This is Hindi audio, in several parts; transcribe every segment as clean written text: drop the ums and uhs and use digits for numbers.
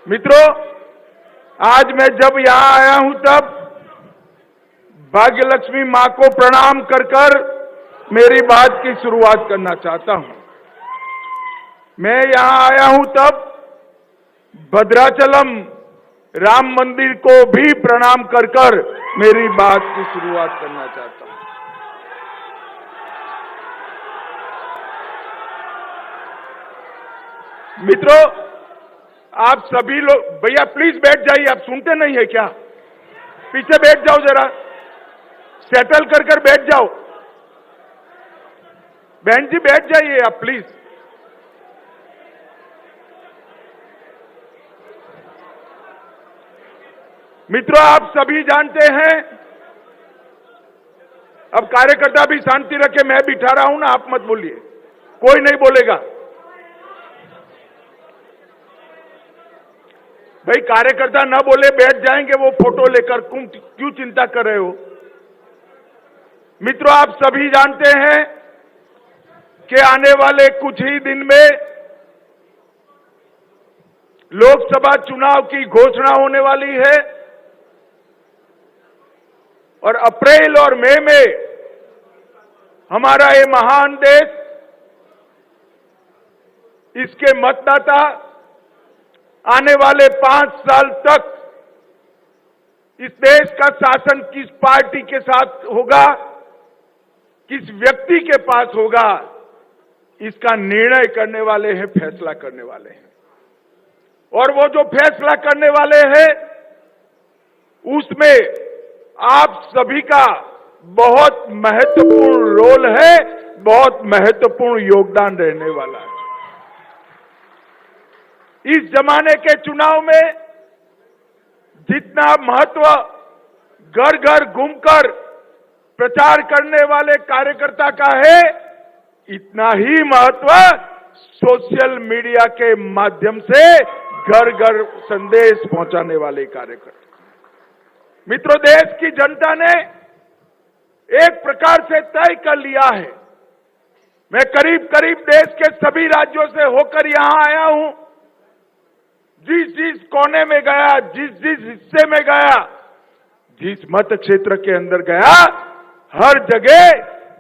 मित्रों, आज मैं जब यहां आया हूं तब भाग्यलक्ष्मी मां को प्रणाम कर मेरी बात की शुरुआत करना चाहता हूं। मैं यहां आया हूं तब भद्राचलम राम मंदिर को भी प्रणाम कर मेरी बात की शुरुआत करना चाहता हूं। मित्रों, आप सभी लोग, भैया प्लीज बैठ जाइए, आप सुनते नहीं है क्या? पीछे बैठ जाओ, जरा सेटल कर बैठ जाओ। बहन जी बैठ जाइए आप प्लीज। मित्रों, आप सभी जानते हैं, अब कार्यकर्ता भी शांति रखे, मैं बिठा रहा हूं ना, आप मत बोलिए, कोई नहीं बोलेगा। भाई कार्यकर्ता ना बोले, बैठ जाएंगे वो फोटो लेकर, क्यों चिंता कर रहे हो? मित्रों, आप सभी जानते हैं कि आने वाले कुछ ही दिन में लोकसभा चुनाव की घोषणा होने वाली है और अप्रैल और मई में हमारा ये महान देश, इसके मतदाता आने वाले 5 साल तक इस देश का शासन किस पार्टी के साथ होगा, किस व्यक्ति के पास होगा, इसका निर्णय करने वाले हैं, फैसला करने वाले हैं। और वो जो फैसला करने वाले हैं उसमें आप सभी का बहुत महत्वपूर्ण रोल है, बहुत महत्वपूर्ण योगदान रहने वाला है। इस जमाने के चुनाव में जितना महत्व घर घर घूमकर प्रचार करने वाले कार्यकर्ता का है, इतना ही महत्व सोशल मीडिया के माध्यम से घर घर संदेश पहुंचाने वाले कार्यकर्ता। मित्रों, देश की जनता ने एक प्रकार से तय कर लिया है। मैं करीब करीब देश के सभी राज्यों से होकर यहां आया हूं। जिस कोने में गया, जिस हिस्से में गया, जिस मत क्षेत्र के अंदर गया, हर जगह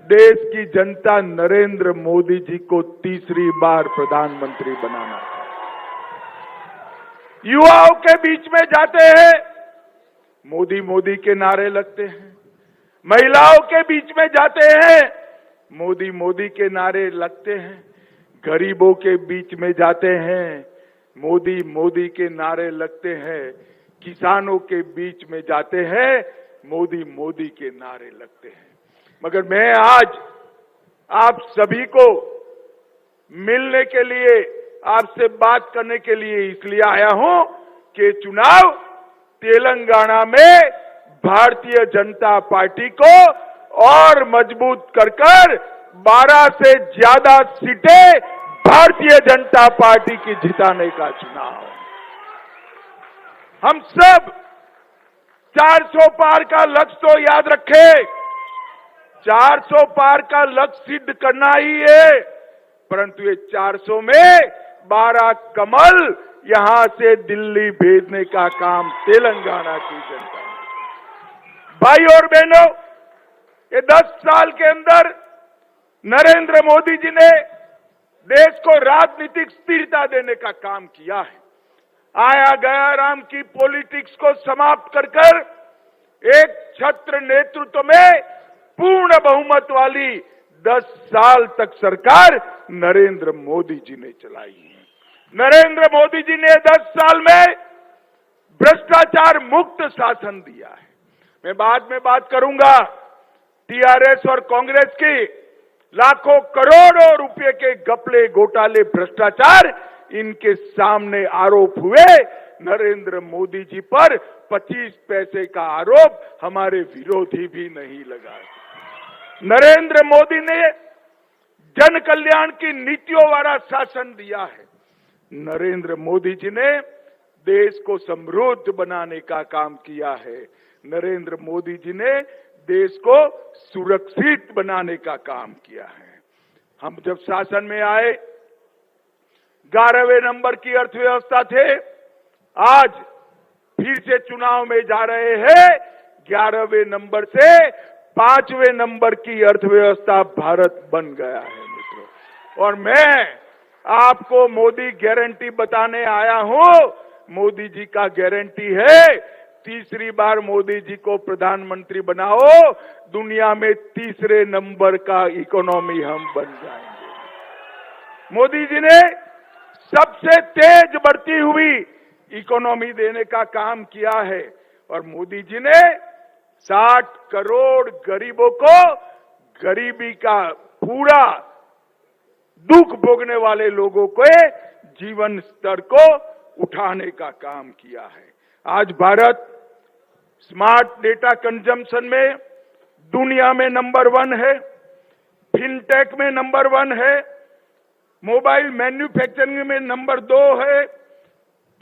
देश की जनता नरेंद्र मोदी जी को तीसरी बार प्रधानमंत्री बनाना है। युवाओं के बीच में जाते हैं, मोदी मोदी के नारे लगते हैं। महिलाओं के बीच में जाते हैं, मोदी मोदी के नारे लगते हैं। गरीबों के बीच में जाते हैं, मोदी मोदी के नारे लगते हैं। किसानों के बीच में जाते हैं, मोदी मोदी के नारे लगते हैं। मगर मैं आज आप सभी को मिलने के लिए, आपसे बात करने के लिए इसलिए आया हूं कि चुनाव तेलंगाना में भारतीय जनता पार्टी को और मजबूत कर 12 से ज्यादा सीटें भारतीय जनता पार्टी की जिताने का चुनाव। हम सब 400 पार का लक्ष्य तो याद रखें, 400 पार का लक्ष्य सिद्ध करना ही है, परंतु ये 400 में 12 कमल यहां से दिल्ली भेजने का काम तेलंगाना की जनता ने। भाई और बहनों, ये 10 साल के अंदर नरेंद्र मोदी जी ने देश को राजनीतिक स्थिरता देने का काम किया है। आया गया राम की पॉलिटिक्स को समाप्त कर एक छत्र नेतृत्व में पूर्ण बहुमत वाली 10 साल तक सरकार नरेंद्र मोदी जी ने चलाई है। नरेंद्र मोदी जी ने 10 साल में भ्रष्टाचार मुक्त शासन दिया है। मैं बाद में बात करूंगा टीआरएस और कांग्रेस की लाखों करोड़ों रुपए के घपले, घोटाले, भ्रष्टाचार, इनके सामने आरोप हुए। नरेंद्र मोदी जी पर 25 पैसे का आरोप हमारे विरोधी भी नहीं लगा। नरेंद्र मोदी ने जन कल्याण की नीतियों वाला शासन दिया है। नरेंद्र मोदी जी ने देश को समृद्ध बनाने का काम किया है। नरेंद्र मोदी जी ने देश को सुरक्षित बनाने का काम किया है। हम जब शासन में आए, 11वें नंबर की अर्थव्यवस्था थे, आज फिर से चुनाव में जा रहे हैं। 11वें नंबर से 5वें नंबर की अर्थव्यवस्था भारत बन गया है मित्रों। और मैं आपको मोदी गारंटी बताने आया हूं। मोदी जी का गारंटी है, तीसरी बार मोदी जी को प्रधानमंत्री बनाओ, दुनिया में तीसरे नंबर का इकोनॉमी हम बन जाएंगे। मोदी जी ने सबसे तेज बढ़ती हुई इकोनॉमी देने का काम किया है और मोदी जी ने 60 करोड़ गरीबों को गरीबी का पूरा दुख भोगने वाले लोगों के जीवन स्तर को उठाने का काम किया है। आज भारत स्मार्ट डेटा कंजम्पशन में दुनिया में नंबर 1 है, फिनटेक में नंबर 1 है, मोबाइल मैन्युफैक्चरिंग में नंबर 2 है,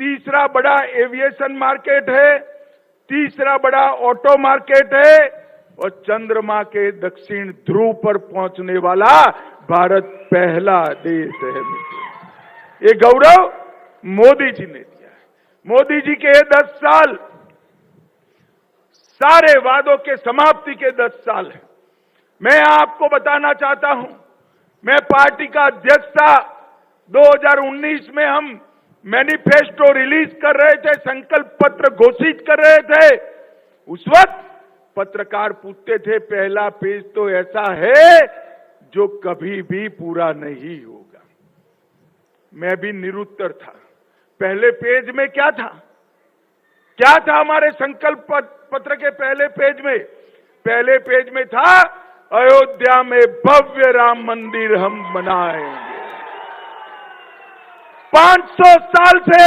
तीसरा बड़ा एविएशन मार्केट है, तीसरा बड़ा ऑटो मार्केट है और चंद्रमा के दक्षिण ध्रुव पर पहुंचने वाला भारत पहला देश है मित्रों। ये गौरव मोदी जी ने दिया है। मोदी जी के 10 साल सारे वादों के समाप्ति के 10 साल है। मैं आपको बताना चाहता हूं, मैं पार्टी का अध्यक्ष था। 2019 में हम मैनिफेस्टो रिलीज कर रहे थे, संकल्प पत्र घोषित कर रहे थे। उस वक्त पत्रकार पूछते थे, पहला पेज तो ऐसा है जो कभी भी पूरा नहीं होगा। मैं भी निरुत्तर था। पहले पेज में क्या था? क्या था हमारे संकल्प पत्र के पहले पेज में? पहले पेज में था, अयोध्या में भव्य राम मंदिर हम बनाएंगे। 500 साल से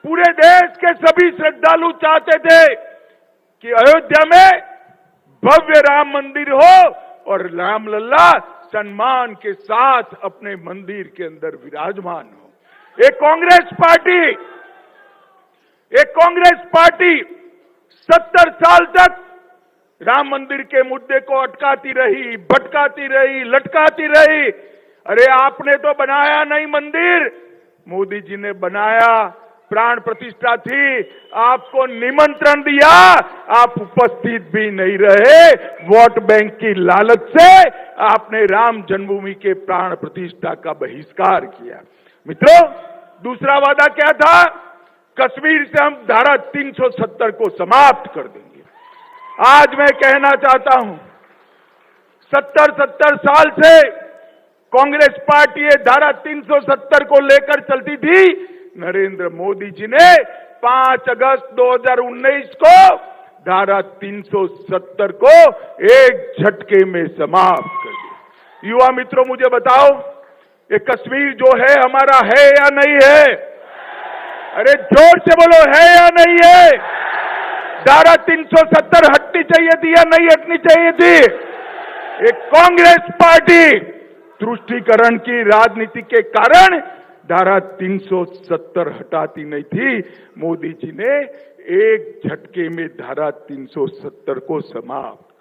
पूरे देश के सभी श्रद्धालु चाहते थे कि अयोध्या में भव्य राम मंदिर हो और राम लल्ला सम्मान के साथ अपने मंदिर के अंदर विराजमान हो। एक कांग्रेस पार्टी 70 साल तक राम मंदिर के मुद्दे को अटकाती रही, भटकाती रही, लटकाती रही। अरे आपने तो बनाया नहीं मंदिर, मोदी जी ने बनाया, प्राण प्रतिष्ठा थी, आपको निमंत्रण दिया, आप उपस्थित भी नहीं रहे। वोट बैंक की लालच से आपने राम जन्मभूमि के प्राण प्रतिष्ठा का बहिष्कार किया। मित्रों, दूसरा वादा क्या था? कश्मीर से हम धारा 370 को समाप्त कर देंगे। आज मैं कहना चाहता हूं, 70 साल से कांग्रेस पार्टी ये धारा 370 को लेकर चलती थी। नरेंद्र मोदी जी ने 5 अगस्त 2019 को धारा 370 को एक झटके में समाप्त कर दिया। युवा मित्रों, मुझे बताओ, ये कश्मीर जो है हमारा है या नहीं है? अरे जोर से बोलो, है या नहीं है? धारा 370 हटनी चाहिए थी या नहीं हटनी चाहिए थी? एक कांग्रेस पार्टी तुष्टीकरण की राजनीति के कारण धारा 370 हटाती नहीं थी। मोदी जी ने एक झटके में धारा 370 को समाप्त